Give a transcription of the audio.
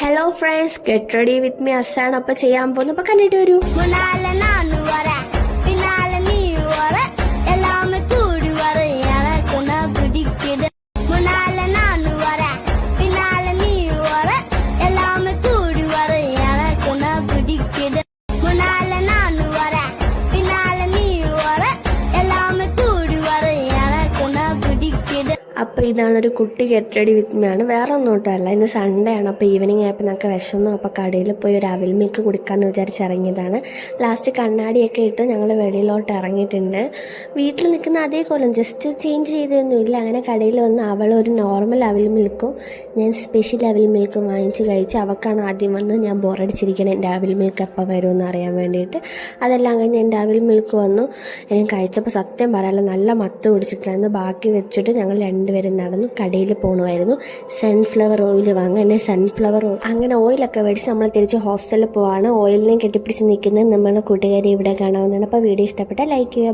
Hello friends, get ready with me അസാണ്. അപ്പൊ ചെയ്യാൻ പോകുന്നു. അപ്പൊ കണ്ടിട്ട് വരൂ. അപ്പോൾ ഇതാണൊരു കുട്ടി ഗെറ്റ് റെഡി വിത്ത് മീ ആണ്. വേറെ ഒന്നും ഇട്ടല്ല, ഇന്ന് സൺഡേ ആണ്. അപ്പോൾ ഈവനിങ് ആയപ്പോൾ നമുക്ക് വിശന്നു. അപ്പോൾ കടയിൽ പോയി ഒരു അവിൽ മിൽക്ക് കുടിക്കാമെന്ന് വിചാരിച്ച് ഇറങ്ങിയതാണ്. ലാസ്റ്റ് കണ്ണാടിയൊക്കെ ഇട്ട് ഞങ്ങൾ വെളിയിലോട്ട് ഇറങ്ങിയിട്ടുണ്ട്. വീട്ടിൽ നിൽക്കുന്ന അതേ കോലം, ജസ്റ്റ് ചേഞ്ച് ചെയ്തൊന്നുമില്ല. അങ്ങനെ കടയിൽ വന്ന് അവൾ ഒരു നോർമൽ അവിൽ മിൽക്കും ഞാൻ സ്പെഷ്യൽ അവിൽ മിൽക്കും വാങ്ങിച്ച് കഴിച്ച്. അവൾക്കാണ് ആദ്യം വന്ന് ഞാൻ ബോറടിച്ചിരിക്കണം എൻ്റെ അവിൽ മിൽക്ക് എപ്പോൾ വരുമെന്ന് അറിയാൻ വേണ്ടിയിട്ട്. അതെല്ലാം കഴിഞ്ഞ് എൻ്റെ അവിൽ മിൽക്ക് വന്നു. ഞാൻ കഴിച്ചപ്പോൾ സത്യം പറയാമല്ലോ നല്ല മത്ത് പിടിച്ചിട്ടുണ്ടായിരുന്നു. ബാക്കി വെച്ചിട്ട് ഞങ്ങൾ രണ്ടുപേരും നടന്നു കടയിൽ പോകണമായിരുന്നു സൺഫ്ലവർ ഓയിൽ വാങ്ങാൻ. എന്നെ സൺഫ്ലവർ അങ്ങനെ ഓയിലൊക്കെ മേടിച്ച് നമ്മൾ തിരിച്ച് ഹോസ്റ്റലിൽ പോവാണ്. ഓയിലിനെ കെട്ടിപ്പിടിച്ച് നിൽക്കുന്നത് നമ്മുടെ കൂട്ടുകാരെ ഇവിടെ കാണാവുന്നതാണ്. അപ്പോൾ വീഡിയോ ഇഷ്ടപ്പെട്ടാൽ ലൈക്ക് ചെയ്യുക.